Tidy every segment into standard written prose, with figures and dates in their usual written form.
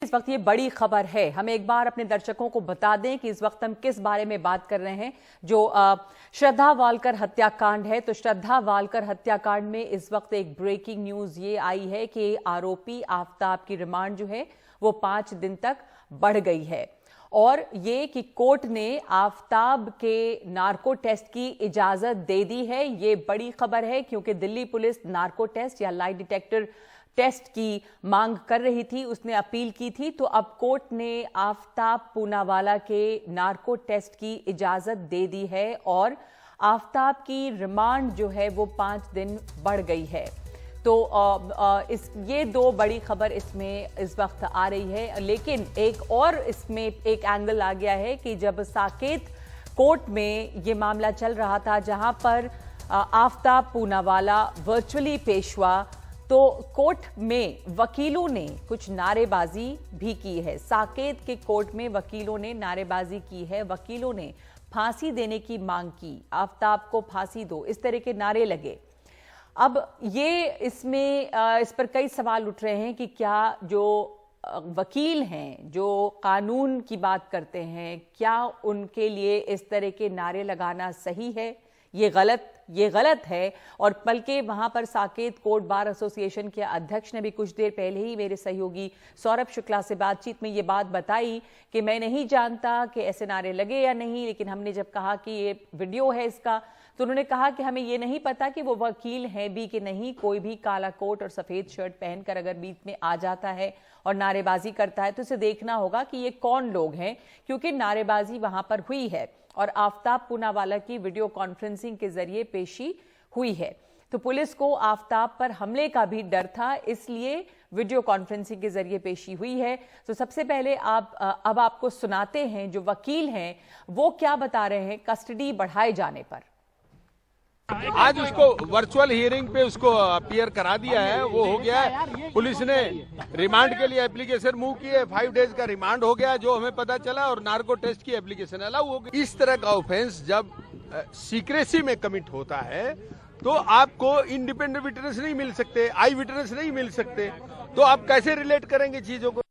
इस वक्त ये बड़ी खबर है। हम एक बार अपने दर्शकों को बता दें कि इस वक्त हम किस बारे में बात कर रहे हैं। जो श्रद्धा वालकर हत्याकांड है, तो श्रद्धा वालकर हत्याकांड में इस वक्त एक ब्रेकिंग न्यूज ये आई है कि आरोपी आफताब की रिमांड जो है वो 5 दिन तक बढ़ गई है। और ये कि कोर्ट ने आफताब के नार्को टेस्ट की इजाजत दे दी है। ये बड़ी खबर है क्योंकि दिल्ली पुलिस नार्को टेस्ट या लाई डिटेक्टर टेस्ट की मांग कर रही थी, उसने अपील की थी। तो अब कोर्ट ने आफताब पूनावाला के नार्को टेस्ट की इजाजत दे दी है और आफताब की रिमांड जो है वो 5 दिन बढ़ गई है। तो ये 2 बड़ी खबर इसमें इस वक्त आ रही है। लेकिन एक और इसमें एक एंगल आ गया है कि जब साकेत कोर्ट में ये मामला चल रहा था, जहां पर आफताब पूनावाला वर्चुअली पेश हुआ, तो कोर्ट में वकीलों ने कुछ नारेबाजी भी की है। साकेत के कोर्ट में वकीलों ने नारेबाजी की है। वकीलों ने फांसी देने की मांग की, आफताब को फांसी दो, इस तरह के नारे लगे। अब ये इस पर कई सवाल उठ रहे हैं कि क्या जो वकील हैं, जो कानून की बात करते हैं, क्या उनके लिए इस तरह के नारे लगाना सही है? ये गलत है। और बल्कि वहां पर साकेत कोर्ट बार एसोसिएशन के अध्यक्ष ने भी कुछ देर पहले ही मेरे सहयोगी सौरभ शुक्ला से बातचीत में ये बात बताई कि मैं नहीं जानता कि ऐसे नारे लगे या नहीं, लेकिन हमने जब कहा कि ये वीडियो है इसका, तो उन्होंने कहा कि हमें ये नहीं पता कि वो वकील हैं भी कि नहीं। कोई भी काला कोट और सफेद शर्ट पहनकर अगर बीच में आ जाता है और नारेबाजी करता है तो उसे देखना होगा कि ये कौन लोग हैं, क्योंकि नारेबाजी वहां पर हुई है और आफताब पूनावाला की वीडियो कॉन्फ्रेंसिंग के जरिए पेशी हुई है। तो पुलिस को आफताब पर हमले का भी डर था, इसलिए वीडियो कॉन्फ्रेंसिंग के जरिए पेशी हुई है। तो सबसे पहले अब आपको सुनाते हैं जो वकील हैं वो क्या बता रहे हैं कस्टडी बढ़ाए जाने पर। आज उसको वर्चुअल हियरिंग पे उसको अपीयर करा दिया है, वो हो गया है। पुलिस ने रिमांड के लिए एप्लीकेशन मूव की है, 5 डेज का रिमांड हो गया जो हमें पता चला, और नार्को टेस्ट की एप्लीकेशन अलाउ हो गई। इस तरह का ऑफेंस जब सीक्रेसी में कमिट होता है तो आपको इंडिपेंडेंट विटनेस नहीं मिल सकते, आई विटनेस नहीं मिल सकते, तो आप कैसे रिलेट करेंगे चीजों को?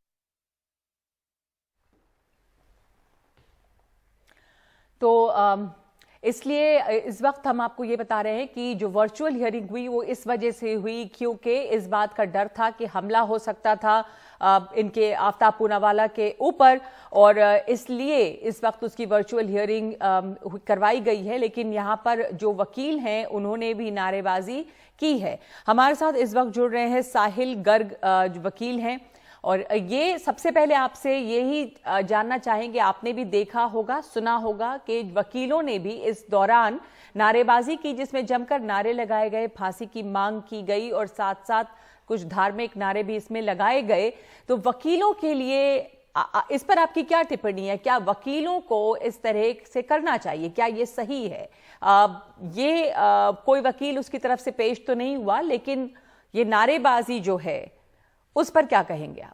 तो इसलिए इस वक्त हम आपको ये बता रहे हैं कि जो वर्चुअल हियरिंग हुई वो इस वजह से हुई क्योंकि इस बात का डर था कि हमला हो सकता था इनके आफताब पूनावाला के ऊपर, और इसलिए इस वक्त उसकी वर्चुअल हियरिंग करवाई गई है। लेकिन यहाँ पर जो वकील हैं उन्होंने भी नारेबाजी की है। हमारे साथ इस वक्त जुड़ रहे हैं साहिल गर्ग, जो वकील हैं, और ये सबसे पहले आपसे यही जानना चाहेंगे, आपने भी देखा होगा, सुना होगा कि वकीलों ने भी इस दौरान नारेबाजी की जिसमें जमकर नारे लगाए गए, फांसी की मांग की गई और साथ साथ कुछ धार्मिक नारे भी इसमें लगाए गए। तो वकीलों के लिए इस पर आपकी क्या टिप्पणी है? क्या वकीलों को इस तरह से करना चाहिए? क्या ये सही है? कोई वकील उसकी तरफ से पेश तो नहीं हुआ, लेकिन ये नारेबाजी जो है उस पर क्या कहेंगे आप?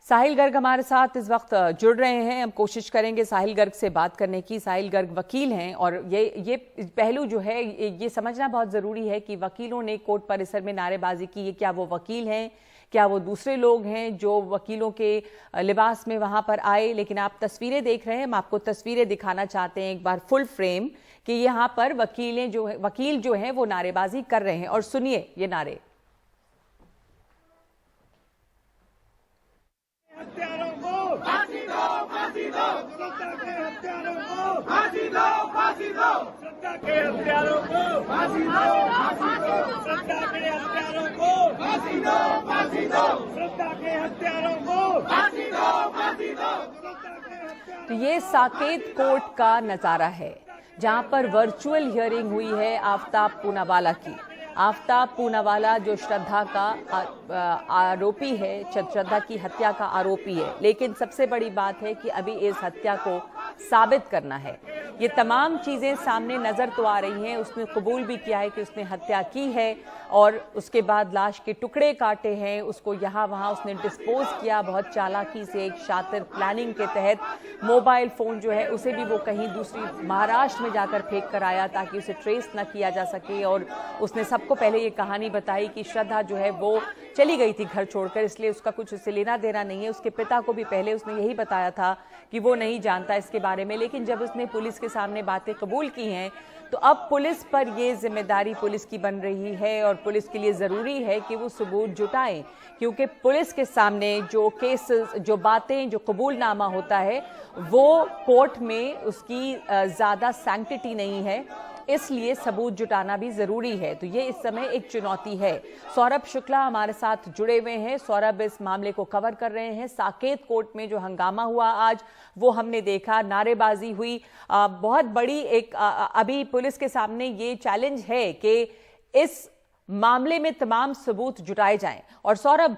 साहिल गर्ग हमारे साथ इस वक्त जुड़ रहे हैं। हम कोशिश करेंगे साहिल गर्ग से बात करने की। साहिल गर्ग वकील हैं और ये पहलू जो है ये समझना बहुत जरूरी है कि वकीलों ने कोर्ट परिसर में नारेबाजी की है। क्या वो वकील हैं, क्या वो दूसरे लोग हैं जो वकीलों के लिबास में वहां पर आए? लेकिन आप तस्वीरें देख रहे हैं, हम आपको तस्वीरें दिखाना चाहते हैं एक बार फुल फ्रेम कि यहाँ पर वकील जो हैं वो नारेबाजी कर रहे हैं। और सुनिए ये नारे। फांसी दो, फांसी दो, श्रद्धा के हत्यारों को फांसी दो, फांसी दो, श्रद्धा के हत्यारों को फांसी दो, फांसी दो, श्रद्धा के हत्यारों को फांसी दो, फांसी दो, श्रद्धा के हत्यारों को फांसी दो, फांसी दो, श्रद्धा के हत्यारों। तो ये साकेत कोर्ट का नजारा है जहां पर वर्चुअल हियरिंग हुई है आफताब पूनावाला की। आफताब पूनावाला जो श्रद्धा का आरोपी है, श्रद्धा की हत्या का आरोपी है, लेकिन सबसे बड़ी बात है कि अभी इस हत्या को साबित करना है। ये तमाम चीजें सामने नजर तो आ रही हैं। उसने कबूल भी किया है कि उसने हत्या की है और उसके बाद लाश के टुकड़े काटे हैं, उसको यहाँ वहाँ उसने डिस्पोज किया बहुत चालाकी से, एक शातिर प्लानिंग के तहत। मोबाइल फोन जो है उसे भी वो कहीं दूसरी महाराष्ट्र में जाकर फेंक कर आया ताकि उसे ट्रेस न किया जा सके। और उसने सबको पहले ये कहानी बताई कि श्रद्धा जो है वो चली गई थी घर छोड़कर, इसलिए उसका कुछ उससे लेना देना नहीं है। उसके पिता को भी पहले उसने यही बताया था कि वो नहीं जानता इसके बारे में, लेकिन जब उसने पुलिस के सामने बातें कबूल की हैं तो अब पुलिस पर ये जिम्मेदारी पुलिस की बन रही है और पुलिस के लिए ज़रूरी है कि वो सबूत जुटाएं, क्योंकि पुलिस के सामने जो केसेस, जो बातें, जो कबूलनामा होता है वो कोर्ट में उसकी ज़्यादा सैंक्टिटी नहीं है, इसलिए सबूत जुटाना भी जरूरी है। तो ये इस समय एक चुनौती है। सौरभ शुक्ला हमारे साथ जुड़े हुए हैं। सौरभ इस मामले को कवर कर रहे हैं। साकेत कोर्ट में जो हंगामा हुआ आज वो हमने देखा, नारेबाजी हुई, बहुत बड़ी एक अभी पुलिस के सामने ये चैलेंज है कि इस मामले में तमाम सबूत जुटाए जाएं। और सौरभ,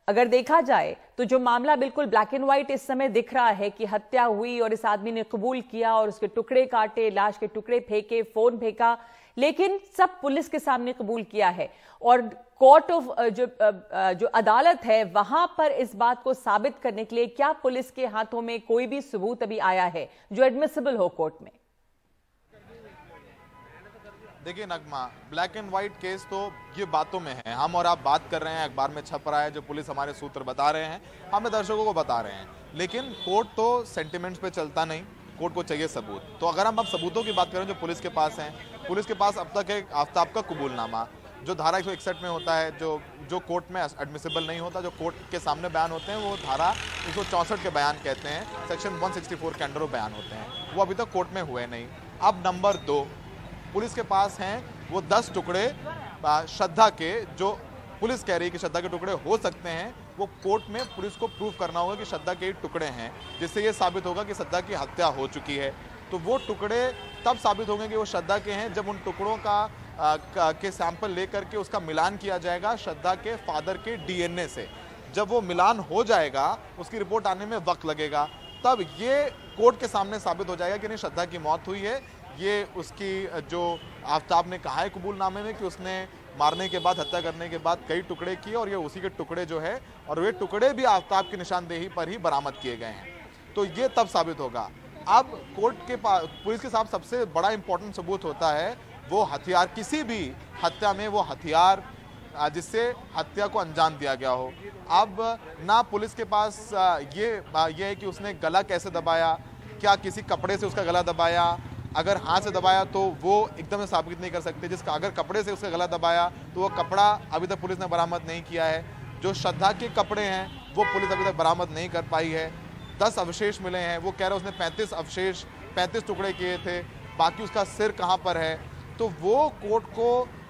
अगर देखा जाए तो जो मामला बिल्कुल ब्लैक एंड व्हाइट इस समय दिख रहा है कि हत्या हुई और इस आदमी ने कबूल किया और उसके टुकड़े काटे, लाश के टुकड़े फेंके, फोन फेंका, लेकिन सब पुलिस के सामने कबूल किया है। और कोर्ट ऑफ जो अदालत है वहां पर इस बात को साबित करने के लिए क्या पुलिस के हाथों में कोई भी सबूत अभी आया है जो एडमिसिबल हो कोर्ट में? देखिए नगमा, ब्लैक एंड व्हाइट केस तो ये बातों में है, हम और आप बात कर रहे हैं, अखबार में छप रहा है, जो पुलिस हमारे सूत्र बता रहे हैं, हमें दर्शकों को बता रहे हैं, लेकिन कोर्ट तो सेंटिमेंट्स पे चलता नहीं, कोर्ट को चाहिए सबूत। तो अगर हम अब सबूतों की बात करें जो पुलिस के पास हैं, पुलिस के पास अब तक एक आफ्ताब का कबूलनामा जो धारा 161 में होता है, जो कोर्ट में एडमिसिबल नहीं होता, जो कोर्ट के सामने बयान होते हैं वो धारा 164 के बयान कहते हैं, सेक्शन 164 के अंडर वो बयान होते हैं, वो अभी तक कोर्ट में हुए नहीं। अब नंबर 2, पुलिस के पास हैं वो 10 टुकड़े श्रद्धा के, जो पुलिस कह रही है कि श्रद्धा के टुकड़े हो सकते हैं। वो कोर्ट में पुलिस को प्रूव करना होगा कि श्रद्धा के टुकड़े हैं, जिससे ये साबित होगा कि श्रद्धा की हत्या हो चुकी है। तो वो टुकड़े तब साबित होंगे कि वो श्रद्धा के हैं जब उन टुकड़ों के सैंपल लेकर के उसका मिलान किया जाएगा श्रद्धा के फादर के डीएनए से। जब वो मिलान हो जाएगा, उसकी रिपोर्ट आने में वक्त लगेगा, तब ये कोर्ट के सामने साबित हो जाएगा कि नहीं श्रद्धा की मौत हुई है। ये उसकी जो आफ्ताब ने कहा है कबूलनामे में कि उसने मारने के बाद, हत्या करने के बाद कई टुकड़े किए और ये उसी के टुकड़े जो है, और वे टुकड़े भी आफ्ताब की निशानदेही पर ही बरामद किए गए हैं। तो ये तब साबित होगा। अब कोर्ट के पास, पुलिस के साथ सबसे बड़ा इंपॉर्टेंट सबूत होता है वो हथियार, किसी भी हत्या में वो हथियार जिससे हत्या को अंजाम दिया गया हो। अब ना पुलिस के पास ये है कि उसने गला कैसे दबाया, क्या किसी कपड़े से उसका गला दबाया, अगर हाथ से दबाया तो वो एकदम से साबित नहीं कर सकते। जिसका अगर कपड़े से उसका गला दबाया तो वो कपड़ा अभी तक पुलिस ने बरामद नहीं किया है। जो श्रद्धा के कपड़े हैं वो पुलिस अभी तक बरामद नहीं कर पाई है। 10 अवशेष मिले हैं, वो कह रहे उसने 35 टुकड़े किए थे, बाकी उसका सिर कहाँ पर है, तो वो कोर्ट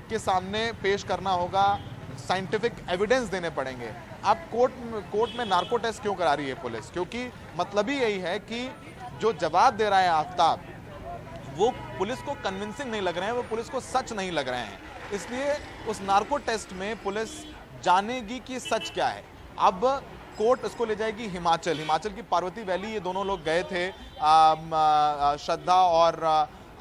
के सामने पेश करना होगा, साइंटिफिक एविडेंस देने पड़ेंगे। अब कोर्ट में नार्को टेस्ट क्यों करा रही है पुलिस? क्योंकि मतलब ही यही है कि जो जवाब दे रहा है आफ्ताब वो पुलिस को कन्विंसिंग नहीं लग रहे हैं, वो पुलिस को सच नहीं लग रहे हैं, इसलिए उस नार्को टेस्ट में पुलिस जानेगी कि सच क्या है। अब कोर्ट उसको ले जाएगी हिमाचल की पार्वती वैली, ये दोनों लोग गए थे श्रद्धा और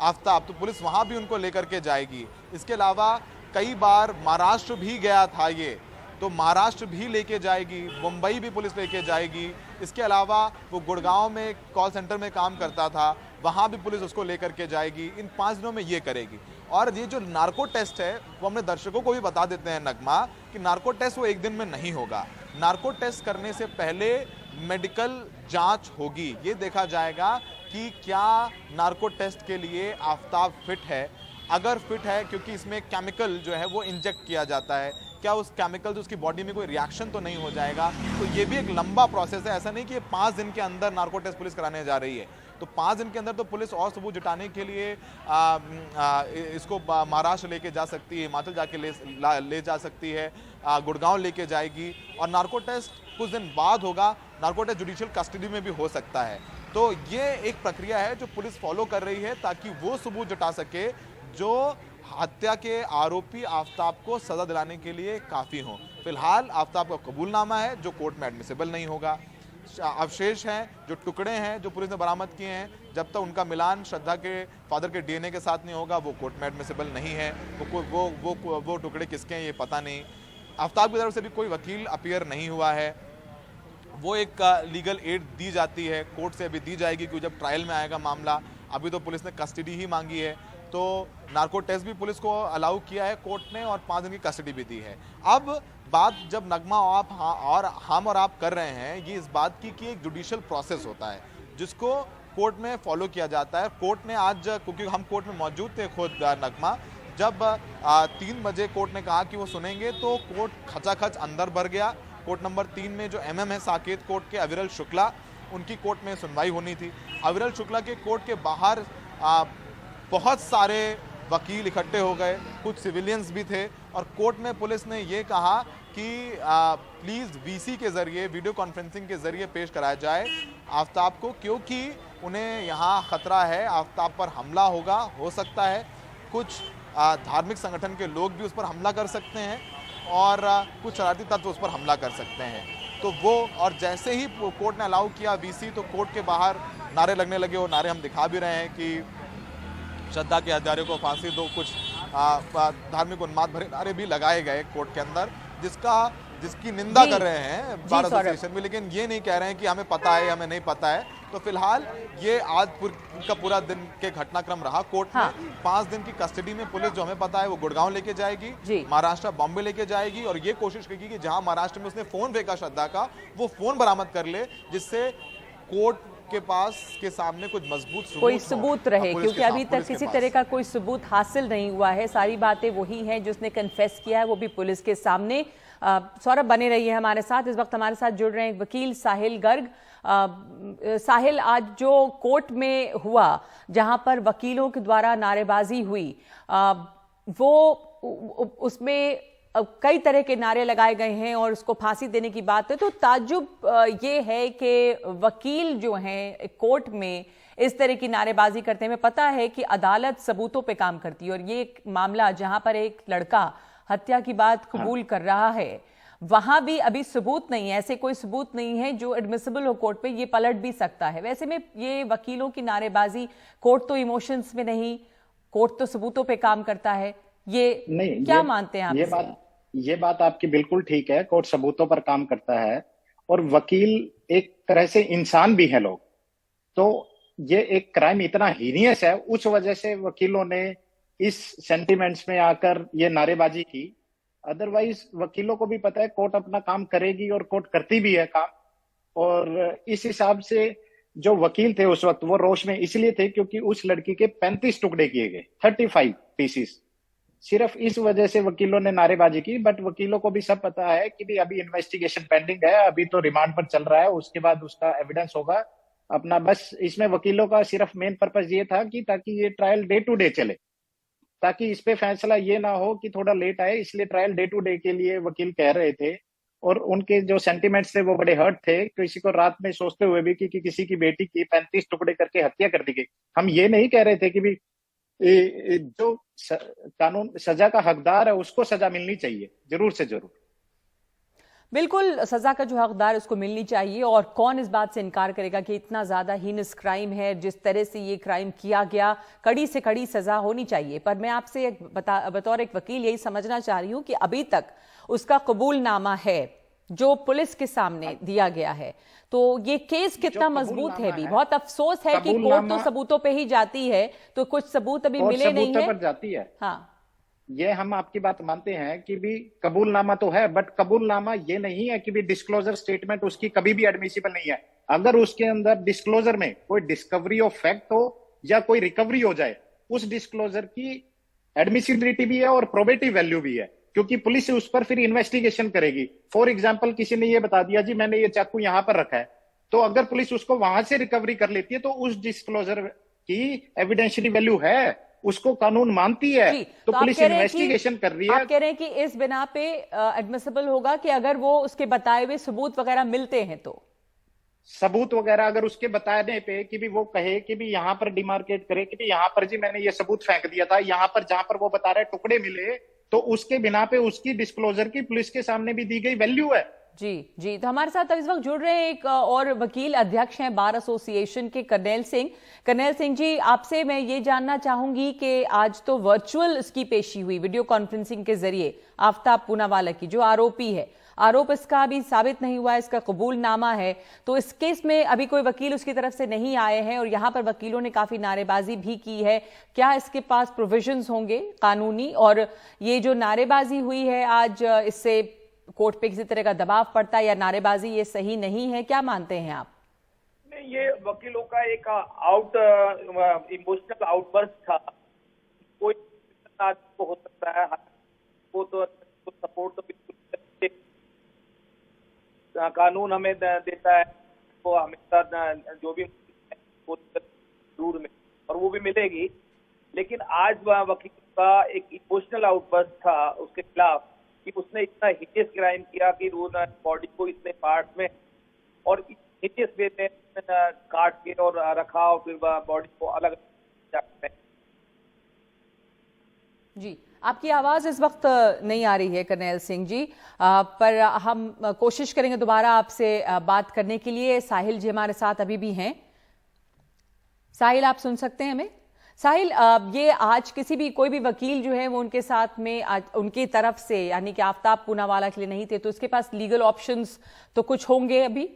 आफ्ताब, तो पुलिस वहां भी उनको लेकर के जाएगी। इसके अलावा कई बार महाराष्ट्र भी गया था ये, तो महाराष्ट्र भी लेके जाएगी, मुंबई भी पुलिस लेके जाएगी। इसके अलावा वो गुड़गांव में कॉल सेंटर में काम करता था, वहाँ भी पुलिस उसको लेकर के जाएगी। इन 5 दिनों में ये करेगी। और ये जो नार्को टेस्ट है वो हमने दर्शकों को भी बता देते हैं नगमा, कि नार्को टेस्ट वो एक दिन में नहीं होगा। नार्को टेस्ट करने से पहले मेडिकल जांच होगी, ये देखा जाएगा कि क्या नार्को टेस्ट के लिए आफ्ताब फिट है। अगर फिट है, क्योंकि इसमें केमिकल जो है वो इंजेक्ट किया जाता है, क्या उस केमिकल से उसकी बॉडी में कोई रिएक्शन तो नहीं हो जाएगा। तो ये भी एक लंबा प्रोसेस है, ऐसा नहीं कि 5 दिन के अंदर नार्को टेस्ट पुलिस कराने जा रही है। तो 5 दिन के अंदर तो पुलिस और सबूत जुटाने के लिए इसको महाराष्ट्र लेके जा सकती है, हिमाचल जाके ले जा सकती है, गुड़गांव लेके जाएगी, और नार्को टेस्ट कुछ दिन बाद होगा। नार्को टेस्ट जुडिशियल कस्टडी में भी हो सकता है। तो ये एक प्रक्रिया है जो पुलिस फॉलो कर रही है ताकि वो सबूत जुटा सके जो हत्या के आरोपी आफ्ताब को सजा दिलाने के लिए काफ़ी हो। फिलहाल आफ्ताब का कबूलनामा है जो कोर्ट में एडमिसिबल नहीं होगा। अवशेष हैं, जो टुकड़े हैं जो पुलिस ने बरामद किए हैं, जब तक उनका मिलान श्रद्धा के फादर के डीएनए के साथ नहीं होगा वो कोर्ट में एडमिसिबल नहीं है। वो टुकड़े किसके हैं ये पता नहीं। आफ्ताब की तरफ से भी कोई वकील अपीयर नहीं हुआ है। वो एक लीगल एड दी जाती है, कोर्ट से अभी दी जाएगी, क्योंकि जब ट्रायल में आएगा मामला। अभी तो पुलिस ने कस्टडी ही मांगी है, तो नार्को टेस्ट भी पुलिस को अलाउ किया है कोर्ट ने और 5 दिन की कस्टडी भी दी है। अब बात जब नगमा और हम और आप कर रहे हैं, ये इस बात की कि एक जुडिशियल प्रोसेस होता है जिसको कोर्ट में फॉलो किया जाता है। कोर्ट ने आज, क्योंकि हम कोर्ट में मौजूद थे खुद नगमा, जब 3 बजे कोर्ट ने कहा कि वो सुनेंगे तो कोर्ट खचाखच अंदर भर गया। कोर्ट नंबर 3 में जो एमएम है साकेत कोर्ट के अविरल शुक्ला, उनकी कोर्ट में सुनवाई होनी थी। अविरल शुक्ला के कोर्ट के बाहर बहुत सारे वकील इकट्ठे हो गए, कुछ सिविलियंस भी थे, और कोर्ट में पुलिस ने ये कहा कि प्लीज़ वीसी के ज़रिए, वीडियो कॉन्फ्रेंसिंग के ज़रिए पेश कराया जाए आफ्ताब को, क्योंकि उन्हें यहाँ ख़तरा है, आफ्ताब पर हमला होगा, हो सकता है कुछ धार्मिक संगठन के लोग भी उस पर हमला कर सकते हैं और कुछ शरारती तत्व उस पर हमला कर सकते हैं। तो वो, और जैसे ही कोर्ट ने अलाउ किया वीसी, तो कोर्ट के बाहर नारे लगने लगे। वो नारे हम दिखा भी रहे हैं कि श्रद्धा के हत्यारे को फांसी दो, कुछ धार्मिक उन्माद भरे नारे भी लगाए गए कोर्ट के अंदर, जिसकी निंदा कर रहे हैं बार एसोसिएशन में, लेकिन ये नहीं कह रहे हैं कि हमें पता है, हमें नहीं पता है। तो फिलहाल ये आज का पूरा दिन के घटनाक्रम रहा। कोर्ट में 5 दिन की कस्टडी में पुलिस, जो हमें पता है, वो गुड़गांव लेके जाएगी, महाराष्ट्र बॉम्बे लेके जाएगी, और ये कोशिश करेगी कि जहां महाराष्ट्र में उसने फोन फेंका श्रद्धा का, वो फोन बरामद कर ले, जिससे कोर्ट के पास के सामने कुछ मजबूत कोई सबूत रहे, क्योंकि अभी तक किसी तरह का कोई सबूत हासिल नहीं हुआ है। सारी बातें वही हैं जो उसने कन्फेस किया है, वो भी पुलिस के सामने। सौरभ बने रहिए हमारे साथ। इस वक्त हमारे साथ जुड़ रहे हैं वकील साहिल गर्ग। साहिल, आज जो कोर्ट में हुआ, जहां पर वकीलों के द्वारा नारेबाजी हुई, वो उसमें कई तरह के नारे लगाए गए हैं और उसको फांसी देने की बात है। तो ताज्जुब ये है कि वकील जो हैं कोर्ट में इस तरह की नारेबाजी करते हैं। हमें पता है कि अदालत सबूतों पे काम करती है, और ये एक मामला जहां पर एक लड़का हत्या की बात कबूल कर रहा है, वहां भी अभी सबूत नहीं है, ऐसे कोई सबूत नहीं है जो एडमिसिबल हो कोर्ट पे, ये पलट भी सकता है। वैसे में ये वकीलों की नारेबाजी, कोर्ट तो इमोशंस में नहीं, कोर्ट तो सबूतों पे काम करता है, ये नहीं, क्या मानते हैं आप? ये बात आपकी बिल्कुल ठीक है, कोर्ट सबूतों पर काम करता है, और वकील एक तरह से इंसान भी है लोग। तो ये एक क्राइम इतना हीनियस है, उस वजह से वकीलों ने इस सेंटिमेंट्स में आकर ये नारेबाजी की। अदरवाइज वकीलों को भी पता है कोर्ट अपना काम करेगी, और कोर्ट करती भी है काम। और इस हिसाब से जो वकील थे उस वक्त, वो रोष में इसलिए थे क्योंकि उस लड़की के 35 टुकड़े किए गए, 35 पीसीस। सिर्फ इस वजह से वकीलों ने नारेबाजी की। बट वकीलों को भी सब पता है कि भी अभी इन्वेस्टिगेशन पेंडिंग है, अभी तो रिमांड पर चल रहा है, उसके बाद उसका एविडेंस होगा अपना। बस इसमें वकीलों का सिर्फ मेन पर्पस ये था कि ताकि ये ट्रायल डे टू डे चले, ताकि इस पे फैसला ये ना हो कि थोड़ा लेट आए, इसलिए ट्रायल डे टू डे के लिए वकील कह रहे थे। और उनके जो सेंटिमेंट्स थे वो बड़े हर्ट थे, किसी को रात में सोचते हुए भी कि किसी की बेटी की 35 टुकड़े करके हत्या कर दी गई। हम ये नहीं कह रहे थे कि भी जो कानून सजा का हकदार है उसको सजा मिलनी चाहिए, जरूर से जरूर। बिल्कुल, सजा का जो हकदार उसको मिलनी चाहिए, और कौन इस बात से इनकार करेगा कि इतना ज्यादा हीनस क्राइम है, जिस तरह से ये क्राइम किया गया, कड़ी से कड़ी सजा होनी चाहिए। पर मैं आपसे बतौर एक वकील यही समझना चाह रही हूं कि अभी तक उसका कबूलनामा है जो पुलिस के सामने दिया गया है, तो ये केस कितना मजबूत है? भी बहुत अफसोस है कि कोर्ट तो सबूतों पे ही जाती है, तो कुछ सबूत अभी मिले नहीं है। पर जाती है, हाँ, ये हम आपकी बात मानते हैं कि भी कबूलनामा तो है, बट कबूलनामा ये नहीं है कि भी डिस्क्लोजर स्टेटमेंट उसकी कभी भी एडमिसिबल नहीं है। अगर उसके अंदर डिस्क्लोजर में कोई डिस्कवरी ऑफ फैक्ट हो या कोई रिकवरी हो जाए, उस डिस्क्लोजर की एडमिसिबिलिटी भी है और प्रोबेटिव वैल्यू भी है, क्योंकि पुलिस उस पर फिर इन्वेस्टिगेशन करेगी। फॉर एग्जाम्पल, किसी ने ये बता दिया जी मैंने ये चाकू यहां पर रखा है, तो अगर पुलिस उसको वहां से रिकवरी कर लेती है तो उस डिस्क्लोजर की एविडेंशियरी वैल्यू है, उसको कानून मानती है। तो पुलिस इन्वेस्टिगेशन कर रही है। आप कह रहे हैं कि इस बिना पे एडमिसिबल होगा कि अगर वो उसके बताए हुए सबूत वगैरह मिलते हैं, तो सबूत वगैरह अगर उसके बताने पे कि भी वो कहे कि भी यहां पर डिमार्केट करे कि भी यहां पर जी मैंने ये सबूत फेंक दिया था, यहां पर जहां पर वो बता रहे टुकड़े मिले, तो उसके बिना पे उसकी डिस्क्लोजर की पुलिस के सामने भी दी गई वैल्यू है। जी, तो हमारे साथ अब इस वक्त जुड़ रहे हैं एक और वकील अध्यक्ष हैं बार एसोसिएशन के कर्नैल सिंह। कर्नैल सिंह जी, आपसे मैं ये जानना चाहूंगी कि आज तो वर्चुअल इसकी पेशी हुई वीडियो कॉन्फ्रेंसिंग के जरिए आफ्ताब पूनावाला की, जो आरोपी है। आरोप इसका अभी साबित नहीं हुआ है, इसका कबूलनामा है, तो इस केस में अभी कोई वकील उसकी तरफ से नहीं आए हैं और यहाँ पर वकीलों ने काफी नारेबाजी भी की है। क्या इसके पास प्रोविजंस होंगे कानूनी, और ये जो नारेबाजी हुई है आज, इससे कोर्ट पे किसी तरह का दबाव पड़ता है या नारेबाजी ये सही नहीं है, क्या मानते हैं आप? नहीं, ये वकीलों का एक इमोशनल आउटबर्स्ट था। कोई आदमी को हो सकता है, वो तो सपोर्ट तो बिल्कुल कानून हमें देता है, वो हमेशा जो भी वो जरूर में, और वो भी मिलेगी। लेकिन आज वकील का एक इमोशनल आउटबर्स्ट था उसके खिलाफ कि उसने इतना हिडियस क्राइम किया कि बॉडी को इतने पार्ट में और हिडियस वे में काट के और रखा और फिर बॉडी को अलग में। जी, आपकी आवाज इस वक्त नहीं आ रही है कर्नैल सिंह जी, पर हम कोशिश करेंगे दोबारा आपसे बात करने के लिए। साहिल जी हमारे साथ अभी भी हैं। साहिल, आप सुन सकते हैं हमें? साहिल, ये आज किसी भी कोई भी वकील जो है वो उनके साथ में उनकी तरफ से, यानी कि आफ्ताब पूनावाला के लिए नहीं थे, तो उसके पास लीगल ऑप्शंस तो कुछ होंगे अभी?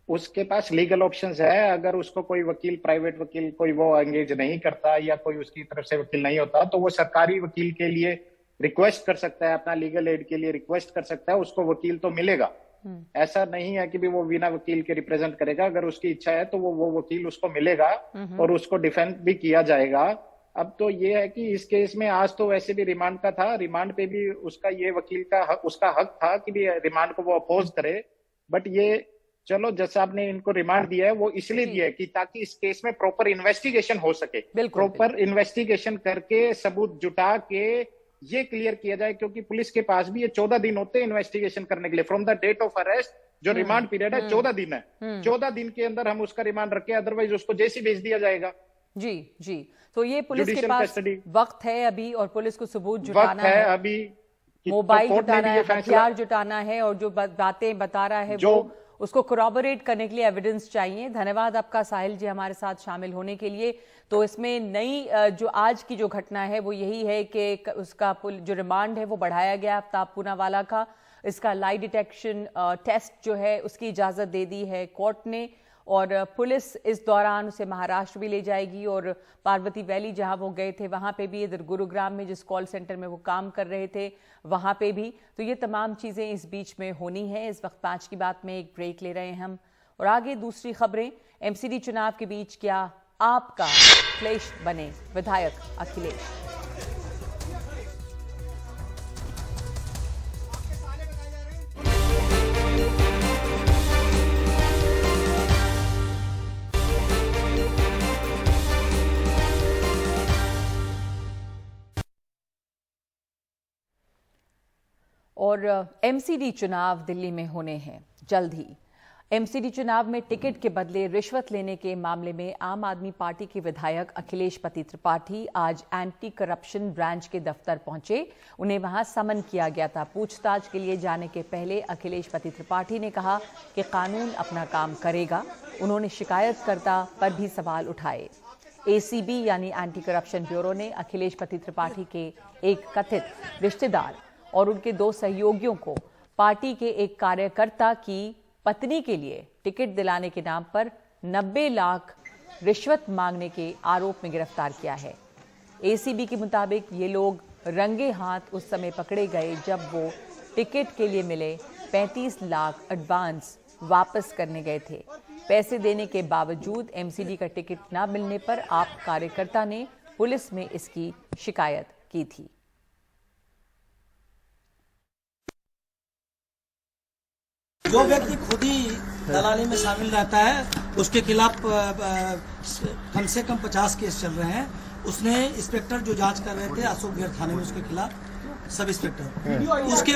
उसके पास लीगल ऑप्शंस है। अगर उसको कोई वकील, प्राइवेट वकील कोई वो एंगेज नहीं करता या कोई उसकी तरफ से वकील नहीं होता, तो वो सरकारी वकील के लिए रिक्वेस्ट कर सकता है, अपना लीगल एड के लिए रिक्वेस्ट कर सकता है, उसको वकील तो मिलेगा। ऐसा नहीं है कि भी वो बिना वकील के रिप्रेजेंट करेगा। अगर उसकी इच्छा है तो वो वकील उसको मिलेगा और उसको डिफेंड भी किया जाएगा। अब तो ये है कि इस केस में आज तो वैसे भी रिमांड का था, रिमांड पे भी उसका ये वकील का उसका हक था कि भी रिमांड को वो अपोज करे। बट ये चलो जज साहब ने इनको रिमांड दिया है, वो इसलिए दिया है कि ताकि इस केस में प्रॉपर इन्वेस्टिगेशन हो सके, प्रॉपर इन्वेस्टिगेशन करके सबूत जुटा के ये क्लियर किया जाए, क्योंकि पुलिस के पास भी ये 14 दिन होते हैं इन्वेस्टिगेशन करने के लिए। From the date of arrest जो रिमांड पीरियड है 14 दिन है। 14 दिन के अंदर हम उसका रिमांड रखें, अदरवाइज उसको जेसी भेज दिया जाएगा। जी, तो ये पुलिस के पास वक्त है अभी, और पुलिस को सबूत जुटाना है अभी, मोबाइल जुटाना है, हथियार जुटाना है, और जो बातें बता रहा है वो उसको कोरॉबोरेट करने के लिए एविडेंस चाहिए। धन्यवाद आपका साहिल जी हमारे साथ शामिल होने के लिए। तो इसमें नई जो आज की जो घटना है वो यही है कि उसका जो रिमांड है वो बढ़ाया गया आफ्ताब पूनावाला का। इसका लाई डिटेक्शन टेस्ट जो है उसकी इजाजत दे दी है कोर्ट ने, और पुलिस इस दौरान उसे महाराष्ट्र भी ले जाएगी, और पार्वती वैली जहां वो गए थे वहां पे भी, इधर गुरुग्राम में जिस कॉल सेंटर में वो काम कर रहे थे वहां पे भी। तो ये तमाम चीजें इस बीच में होनी है। इस वक्त 5 की बात में एक ब्रेक ले रहे हैं हम, और आगे दूसरी खबरें। एमसीडी चुनाव के बीच क्या आपका क्लेश बने विधायक अखिलेश? और एमसीडी चुनाव दिल्ली में होने हैं जल्द ही। एमसीडी चुनाव में टिकट के बदले रिश्वत लेने के मामले में आम आदमी पार्टी के विधायक अखिलेश पति त्रिपाठी आज एंटी करप्शन ब्रांच के दफ्तर पहुंचे। उन्हें वहां समन किया गया था। पूछताछ के लिए जाने के पहले अखिलेश पति त्रिपाठी ने कहा कि कानून अपना काम करेगा। उन्होंने शिकायतकर्ता पर भी सवाल उठाए। एसीबी यानी एंटी करप्शन ब्यूरो ने अखिलेश पति त्रिपाठी के एक कथित रिश्तेदार और उनके 2 सहयोगियों को पार्टी के एक कार्यकर्ता की पत्नी के लिए टिकट दिलाने के नाम पर 90 लाख रिश्वत मांगने के आरोप में गिरफ्तार किया है। एसीबी के मुताबिक ये लोग रंगे हाथ उस समय पकड़े गए जब वो टिकट के लिए मिले 35 लाख एडवांस वापस करने गए थे। पैसे देने के बावजूद एमसीडी का टिकट न मिलने पर आप कार्यकर्ता ने पुलिस में इसकी शिकायत की थी। जो व्यक्ति खुद ही दलाली में शामिल रहता है उसके खिलाफ कम से कम 50 केस चल रहे हैं। उसने इंस्पेक्टर जो जांच कर रहे थे अशोक विहार थाने में, उसके खिलाफ सब इंस्पेक्टर उसके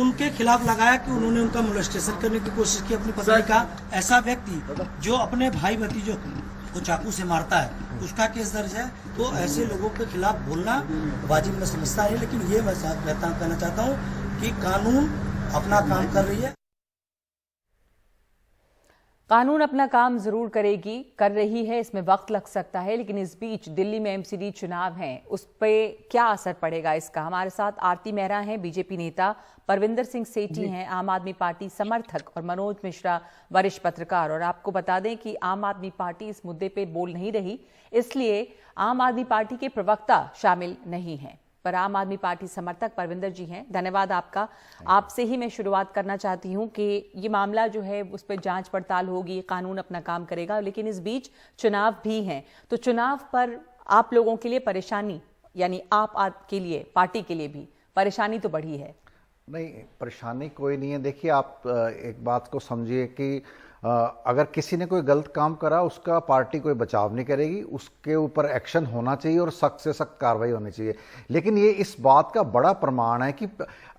उनके खिलाफ लगाया कि उन्होंने उनका मोलेस्टेशन करने की कोशिश की अपनी पत्नी का। ऐसा व्यक्ति जो अपने भाई भतीजों को चाकू से मारता है उसका केस दर्ज है। तो ऐसे लोगों के खिलाफ बोलना वाजिब मैं समझता है, लेकिन ये मैं कहना चाहता हूँ कि कानून अपना काम कर रही है। कानून अपना काम जरूर कर रही है, इसमें वक्त लग सकता है, लेकिन इस बीच दिल्ली में एमसीडी चुनाव हैं, उस पे क्या असर पड़ेगा इसका। हमारे साथ आरती मेहरा हैं, बीजेपी नेता, परविंदर सिंह सेठी हैं, आम आदमी पार्टी समर्थक, और मनोज मिश्रा, वरिष्ठ पत्रकार। और आपको बता दें कि आम आदमी पार्टी इस मुद्दे पे बोल नहीं रही, इसलिए आम आदमी पार्टी के प्रवक्ता शामिल नहीं हैं, पर आम आदमी पार्टी समर्थक परविंदर जी हैं। धन्यवाद आपका। आपसे ही मैं शुरुआत करना चाहती हूं कि ये मामला जो है उस पर जांच पड़ताल होगी, कानून अपना काम करेगा, लेकिन इस बीच चुनाव भी हैं, तो चुनाव पर आप लोगों के लिए परेशानी, यानी आपके लिए, पार्टी के लिए भी परेशानी तो बढ़ी है। नहीं, परेशानी कोई नहीं है। देखिए, आप एक बात को समझिए कि अगर किसी ने कोई गलत काम करा, उसका पार्टी कोई बचाव नहीं करेगी, उसके ऊपर एक्शन होना चाहिए और सख्त से सख्त कार्रवाई होनी चाहिए। लेकिन ये इस बात का बड़ा प्रमाण है कि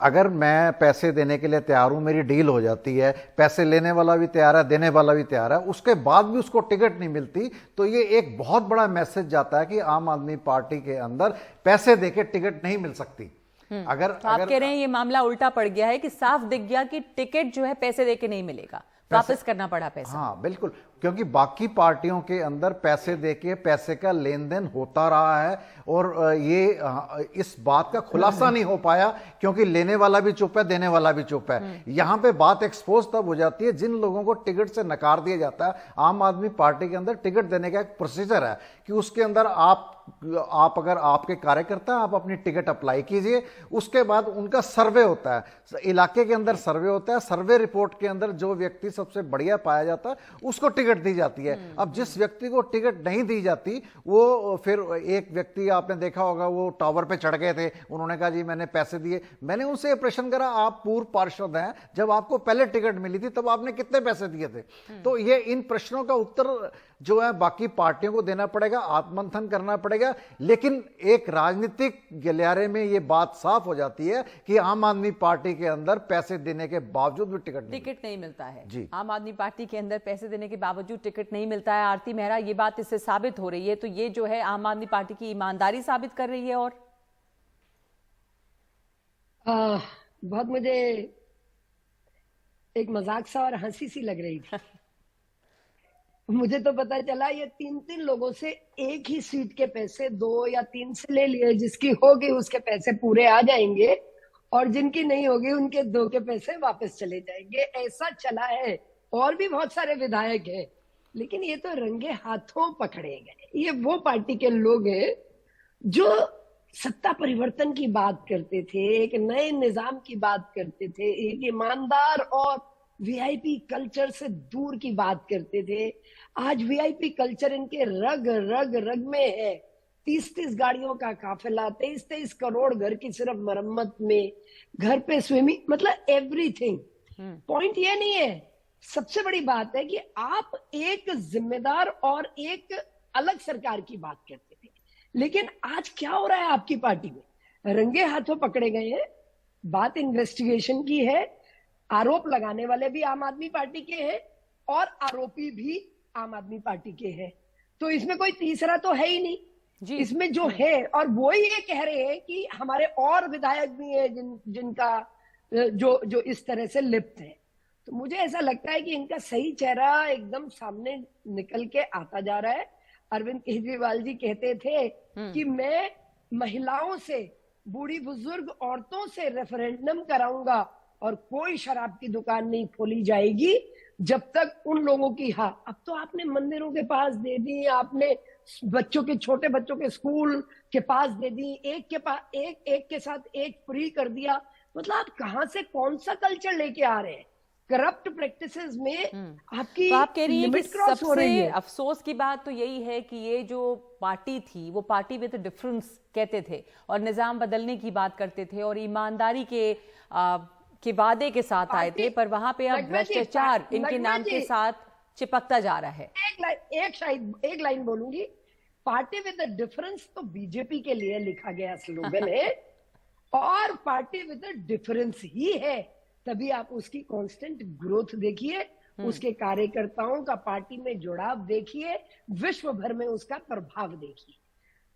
अगर मैं पैसे देने के लिए तैयार हूं, मेरी डील हो जाती है, पैसे लेने वाला भी तैयार है, देने वाला भी तैयार है, उसके बाद भी उसको टिकट नहीं मिलती, तो ये एक बहुत बड़ा मैसेज जाता है कि आम आदमी पार्टी के अंदर पैसे देके टिकट नहीं मिल सकती। अगर तो आप कह रहे हैं ये मामला उल्टा पड़ गया है कि साफ दिख गया कि टिकट जो है पैसे देके नहीं मिलेगा, वापस करना पड़ा पैसा। हाँ बिल्कुल, क्योंकि बाकी पार्टियों के अंदर पैसे देके पैसे का लेन देन होता रहा है, और ये इस बात का खुलासा नहीं हो पाया क्योंकि लेने वाला भी चुप है, देने वाला भी चुप है। यहां पे बात एक्सपोज तब हो जाती है जिन लोगों को टिकट से नकार दिया जाता है। आम आदमी पार्टी के अंदर टिकट देने का एक प्रोसीजर है कि उसके अंदर आप अगर आपके कार्यकर्ता, आप अपनी टिकट अप्लाई कीजिए, उसके बाद उनका सर्वे होता है, इलाके के अंदर सर्वे होता है, सर्वे रिपोर्ट के अंदर जो व्यक्ति सबसे बढ़िया पाया जाता है उसको टिकट दी जाती है। अब जिस व्यक्ति को टिकट नहीं दी जाती, वो फिर एक व्यक्ति आपने देखा होगा, वो टावर पे चढ़ गए थे, उन्होंने कहा जी मैंने पैसे दिए। मैंने उनसे ये प्रश्न करा, आप पूर्व पार्षद हैं, जब आपको पहले टिकट मिली थी तब आपने कितने पैसे दिए थे? तो ये इन प्रश्नों का उत्तर जो है बाकी पार्टियों को देना पड़ेगा, आत्ममंथन करना पड़ेगा। लेकिन एक राजनीतिक गलियारे में ये बात साफ हो जाती है कि आम आदमी पार्टी के अंदर पैसे देने के बावजूद भी टिकट नहीं मिलता है जी। आम आदमी पार्टी के अंदर पैसे देने के बावजूद टिकट नहीं मिलता है। आरती मेहरा, ये बात इससे साबित हो रही है, तो ये जो है आम आदमी पार्टी की ईमानदारी साबित कर रही है। और बहुत मुझे एक मजाक सा और हंसी सी लग रही थी। मुझे तो पता चला ये 3 लोगों से एक ही सीट के पैसे 2 या 3 से ले लिए, जिसकी होगी उसके पैसे पूरे आ जाएंगे और जिनकी नहीं होगी उनके 2 के पैसे वापस चले जाएंगे। ऐसा चला है, और भी बहुत सारे विधायक हैं, लेकिन ये तो रंगे हाथों पकड़े गए। ये वो पार्टी के लोग हैं जो सत्ता परिवर्तन की बात करते थे, एक नए निजाम की बात करते थे, एक ईमानदार और वीआईपी कल्चर से दूर की बात करते थे। आज वीआईपी कल्चर इनके रग रग रग में है। 30 गाड़ियों का काफिला, 23 करोड़ घर की सिर्फ मरम्मत में, घर पे स्विमिंग, मतलब एवरीथिंग। पॉइंट ये नहीं है, सबसे बड़ी बात है कि आप एक जिम्मेदार और एक अलग सरकार की बात करते थे, लेकिन आज क्या हो रहा है आपकी पार्टी में? रंगे हाथों पकड़े गए हैं। बात इन्वेस्टिगेशन की है, आरोप लगाने वाले भी आम आदमी पार्टी के हैं और आरोपी भी आम आदमी पार्टी के हैं, तो इसमें कोई तीसरा तो है ही नहीं जी। इसमें जो है, और वो ही ये कह रहे हैं कि हमारे और विधायक भी हैं जिनका जो इस तरह से लिप्त है। तो मुझे ऐसा लगता है कि इनका सही चेहरा एकदम सामने निकल के आता जा रहा है। अरविंद केजरीवाल जी कहते थे कि मैं महिलाओं से, बूढ़ी बुजुर्ग औरतों से रेफरेंडम कराऊंगा और कोई शराब की दुकान नहीं खोली जाएगी जब तक उन लोगों की। हाँ, अब तो आपने मंदिरों के पास दे दी, आपने बच्चों के, छोटे बच्चों के स्कूल के पास दे दी, एक के साथ एक फ्री कर दिया। मतलब आप कहां से कौन सा कल्चर लेके आ रहे हैं? करप्ट प्रैक्टिसेस में आपकी तो आप कह रही हैं कि सबसे अफसोस की बात तो यही है कि ये जो पार्टी थी वो पार्टी विद डिफरेंस कहते थे और निजाम बदलने की बात करते थे और ईमानदारी के वादे के साथ आए थे, पर वहां पे अब भ्रष्टाचार इनके नाम के साथ चिपकता जा रहा है। एक लाइन बोलूंगी, पार्टी विद द डिफरेंस तो बीजेपी के लिए लिखा गया स्लोगन है और पार्टी विद द डिफरेंस ही है, तभी आप उसकी कांस्टेंट ग्रोथ देखिए, उसके कार्यकर्ताओं का पार्टी में जुड़ाव देखिए, विश्व भर में उसका प्रभाव देखिए।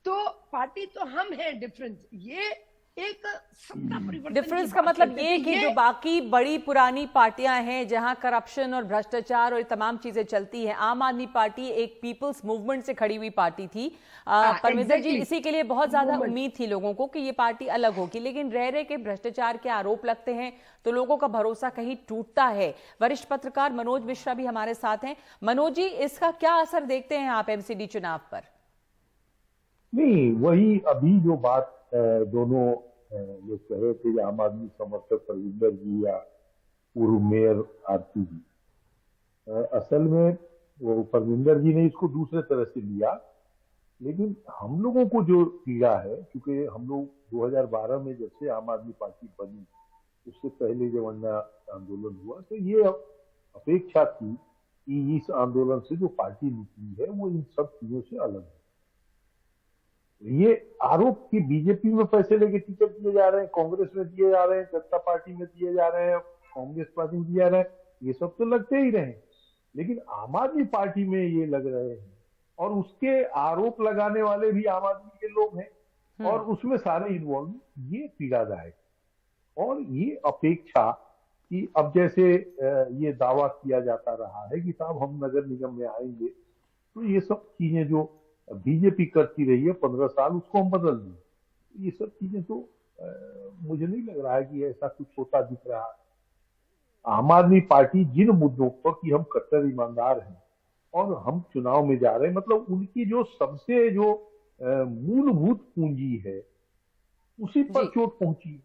तो पार्टी तो हम हैं डिफरेंस, ये एक सत्ता परिवर्तन डिफरेंस की का बात मतलब करते ये थे। कि जो बाकी बड़ी पुरानी पार्टियां हैं जहां करप्शन और भ्रष्टाचार और तमाम चीजें चलती हैं, आम आदमी पार्टी एक पीपल्स मूवमेंट से खड़ी हुई पार्टी थी। परमिंदर जी, exactly. इसी के लिए बहुत ज्यादा Movement. उम्मीद थी लोगों को कि ये पार्टी अलग होगी, लेकिन रह रहे के भ्रष्टाचार के आरोप लगते हैं तो लोगों का भरोसा कहीं टूटता है। वरिष्ठ पत्रकार मनोज मिश्रा भी हमारे साथ हैं। मनोज जी, इसका क्या असर देखते हैं आप एमसीडी चुनाव पर? नहीं, वही अभी जो बात दोनों लोग कह रहे थे, आम आदमी समर्थक परविंदर जी या पूर्व मेयर आरती जी, असल में वो परविंदर जी ने इसको दूसरे तरह से लिया, लेकिन हम लोगों को जो पीड़ा है, क्योंकि हम लोग 2012 में जब से आम आदमी पार्टी बनी, उससे पहले जब अन्ना आंदोलन हुआ, तो ये अपेक्षा थी कि इस आंदोलन से जो पार्टी निकली है वो इन सब चीजों से अलग है। ये आरोप कि बीजेपी में पैसे लेके टिकट दिए जा रहे हैं, कांग्रेस में दिए जा रहे हैं, जनता पार्टी में दिए जा रहे हैं, कांग्रेस पार्टी में दिए जा रहे हैं, ये सब तो लगते ही रहे, लेकिन आम आदमी पार्टी में ये लग रहे हैं और उसके आरोप लगाने वाले भी आम आदमी के लोग हैं और उसमें सारे इन्वॉल्व, ये पीड़ादायक। और ये अपेक्षा कि अब जैसे ये दावा किया जाता रहा है कि साहब हम नगर निगम में आएंगे तो ये सब चीजें जो बीजेपी करती रही है 15 साल, उसको हम बदल दें, ये सब चीजें तो मुझे नहीं लग रहा है कि ऐसा कुछ होता दिख रहा है। आम आदमी पार्टी जिन मुद्दों पर कि हम कट्टर ईमानदार हैं और हम चुनाव में जा रहे हैं, मतलब उनकी जो सबसे जो मूलभूत पूंजी है उसी पर चोट पहुंची।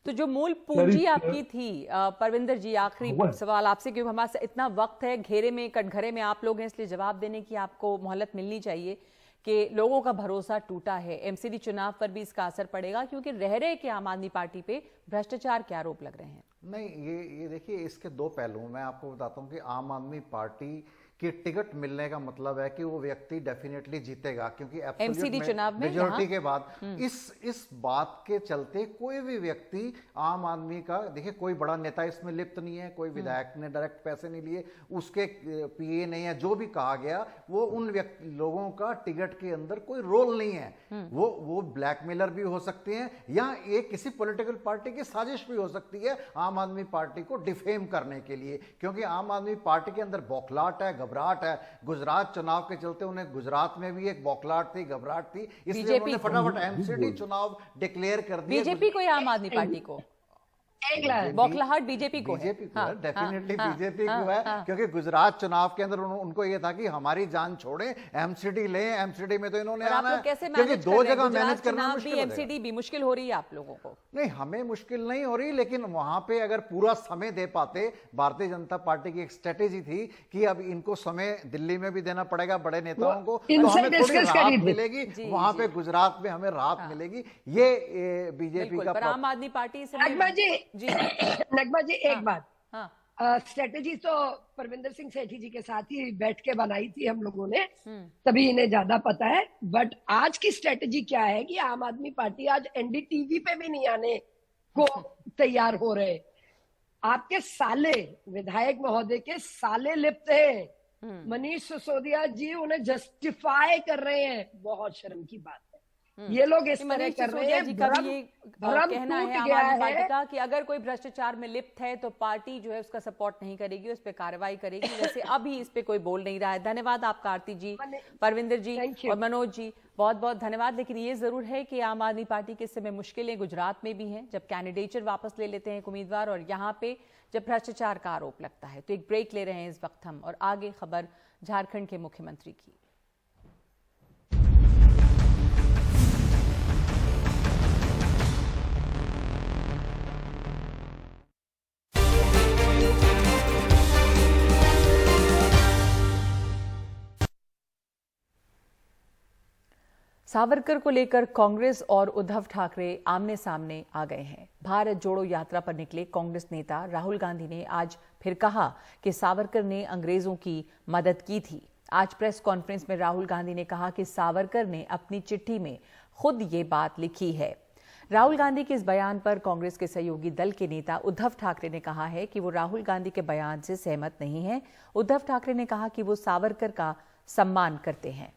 तो जो मूल पूंजी आपकी थी परविंदर जी, आखिरी सवाल आपसे, क्योंकि हमारे इतना वक्त है, घेरे में कटघरे में आप लोग हैं, इसलिए जवाब देने की आपको मोहलत मिलनी चाहिए कि लोगों का भरोसा टूटा है, एमसीडी चुनाव पर भी इसका असर पड़ेगा क्योंकि रह रहे के आम आदमी पार्टी पे भ्रष्टाचार के आरोप लग रहे हैं। नहीं, ये देखिए, इसके दो पहलू मैं आपको बताता हूं कि आम आदमी पार्टी कि टिकट मिलने का मतलब है कि वो व्यक्ति डेफिनेटली जीतेगा, क्योंकि एमसीडी चुनाव में मेजॉरिटी के बाद इस बात के चलते कोई भी व्यक्ति आम आदमी का, देखिए कोई बड़ा नेता इसमें लिप्त नहीं है, कोई विधायक ने डायरेक्ट पैसे नहीं लिए, उसके पीए नहीं है, जो भी कहा गया वो उन लोगों का टिकट के अंदर कोई रोल नहीं है। वो ब्लैकमेलर भी हो सकते हैं या एक किसी पॉलिटिकल पार्टी की साजिश भी हो सकती है आम आदमी पार्टी को डिफेम करने के लिए, क्योंकि आम आदमी पार्टी के अंदर बौखलाहट है, घबराहट है। गुजरात चुनाव के चलते उन्हें गुजरात में भी एक बौखलाहट थी, घबराहट थी, इसलिए उन्होंने फटाफट एमसीडी चुनाव डिक्लेयर कर दिया। बीजेपी को या आम आदमी पार्टी को? बौखलाहट बीजेपी को है, डेफिनेटली बीजेपी को है, क्योंकि गुजरात चुनाव के अंदर उनको ये था कि हमारी जान छोड़े, एमसीडी लें, एमसीडी में तो इन्होंने आना है, क्योंकि दो जगह मैनेज करना मुश्किल है। एमसीडी भी मुश्किल हो रही है आप लोगों को? नहीं, हमें मुश्किल नहीं हो रही, लेकिन वहां पे अगर पूरा समय दे पाते, भारतीय जनता पार्टी की एक स्ट्रेटेजी थी कि अब इनको समय दिल्ली में भी देना पड़ेगा बड़े नेताओं को, तो हमें थोड़ी राहत मिलेगी, वहां पे गुजरात में हमें राहत मिलेगी, ये बीजेपी का। आम आदमी पार्टी नगमा जी एक बात, स्ट्रेटेजी तो परविंदर सिंह सेठी जी के साथ ही बैठ के बनाई थी हम लोगों ने, तभी इन्हें ज्यादा पता है। बट आज की स्ट्रेटेजी क्या है कि आम आदमी पार्टी आज एनडीटीवी पे भी नहीं आने को तैयार हो रहे। आपके साले विधायक महोदय के साले लिप्त हैं, मनीष सिसोदिया जी उन्हें जस्टिफाई कर रहे हैं, बहुत शर्म की बात है। ये लोग इस तरह कर रहे हैं। कहना है आम आदमी पार्टी का कि अगर कोई भ्रष्टाचार में लिप्त है तो पार्टी जो है उसका सपोर्ट नहीं करेगी, उस पर कार्रवाई करेगी। वैसे अभी इस पे कोई बोल नहीं रहा है। धन्यवाद आपका आरती जी, परविंदर जी और मनोज जी, बहुत बहुत धन्यवाद। लेकिन ये जरूर है कि आम आदमी पार्टी के समय मुश्किलें गुजरात में भी हैं, जब कैंडिडेचर वापस ले लेते हैं एक उम्मीदवार, और यहाँ पे जब भ्रष्टाचार का आरोप लगता है। तो एक ब्रेक ले रहे हैं इस वक्त हम, और आगे खबर झारखंड के मुख्यमंत्री की। सावरकर को लेकर कांग्रेस और उद्धव ठाकरे आमने सामने आ गए हैं। भारत जोड़ो यात्रा पर निकले कांग्रेस नेता राहुल गांधी ने आज फिर कहा कि सावरकर ने अंग्रेजों की मदद की थी। आज प्रेस कॉन्फ्रेंस में राहुल गांधी ने कहा कि सावरकर ने अपनी चिट्ठी में खुद ये बात लिखी है। राहुल गांधी के इस बयान पर कांग्रेस के सहयोगी दल के नेता उद्धव ठाकरे ने कहा है कि वो राहुल गांधी के बयान से सहमत नहीं है। उद्धव ठाकरे ने कहा कि वो सावरकर का सम्मान करते हैं।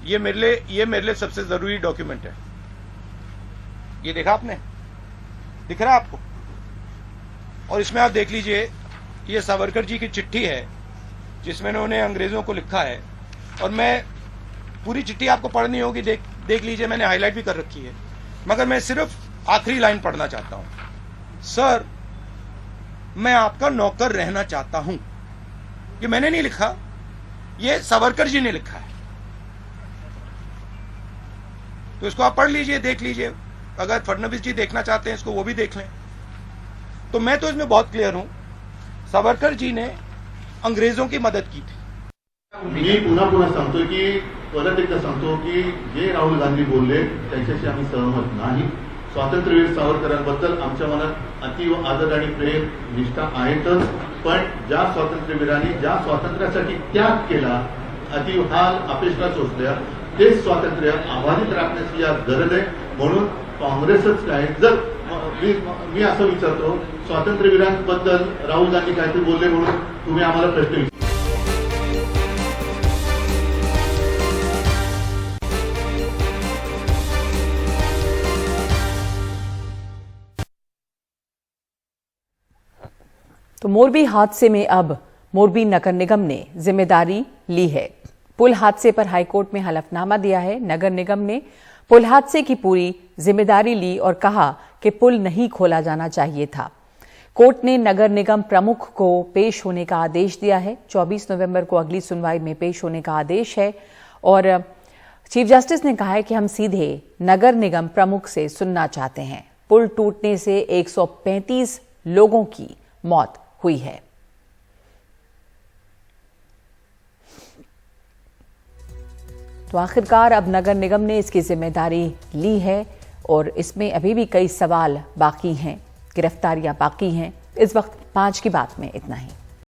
ये मेरे लिए सबसे जरूरी डॉक्यूमेंट है। ये देखा आपने, दिख रहा है आपको? और इसमें आप देख लीजिए, ये सावरकर जी की चिट्ठी है जिसमें उन्होंने अंग्रेजों को लिखा है। और मैं पूरी चिट्ठी आपको पढ़नी होगी, देख लीजिए, मैंने हाईलाइट भी कर रखी है, मगर मैं सिर्फ आखिरी लाइन पढ़ना चाहता हूं। सर, मैं आपका नौकर रहना चाहता हूं। ये मैंने नहीं लिखा, ये सावरकर जी ने लिखा है। तो इसको आप पढ़ लीजिए, देख लीजिए। अगर फडणवीस जी देखना चाहते हैं इसको, वो भी देख लें। तो मैं तो इसमें बहुत क्लियर हूं, सावरकर जी ने अंग्रेजों की मदद की थी। मी पुन्हा सांगतो की परत एकदा सांगतो की जे राहुल गांधी बोलले त्याच्याशी आम्ही सहमत नाही। स्वातंत्र्यवीर सावरकरांबद्दल आमच्या मनात अतीव आदर आणि प्रेम निष्ठा आहेतच, पण ज्या स्वातंत्र्यवीरांनी ज्या स्वातंत्र्यासाठी त्याग केला, अतीव हाल अपेक्षा सोसल्या, तेच स्वातंत्र्य अबाधित राखण्याची आज गरज आहे। म्हणून काँग्रेसच काय, जर मी असं विचारतो, स्वातंत्र्यवीरांबद्दल राहुल गांधी काहीतरी बोलले म्हणून तुम्ही आम्हाला प्रश्न विचारता। तो मोरबी हादसे में अब मोरबी नगर निगम ने जिम्मेदारी ली है। पुल हादसे पर हाईकोर्ट में हलफनामा दिया है। नगर निगम ने पुल हादसे की पूरी जिम्मेदारी ली और कहा कि पुल नहीं खोला जाना चाहिए था। कोर्ट ने नगर निगम प्रमुख को पेश होने का आदेश दिया है। 24 नवंबर को अगली सुनवाई में पेश होने का आदेश है और चीफ जस्टिस ने कहा है कि हम सीधे नगर निगम प्रमुख से सुनना चाहते हैं। पुल टूटने से 135 लोगों की मौत हुई है। तो आखिरकार अब नगर निगम ने इसकी जिम्मेदारी ली है और इसमें अभी भी कई सवाल बाकी हैं, गिरफ्तारियां बाकी हैं। इस वक्त 5 की बात में इतना ही।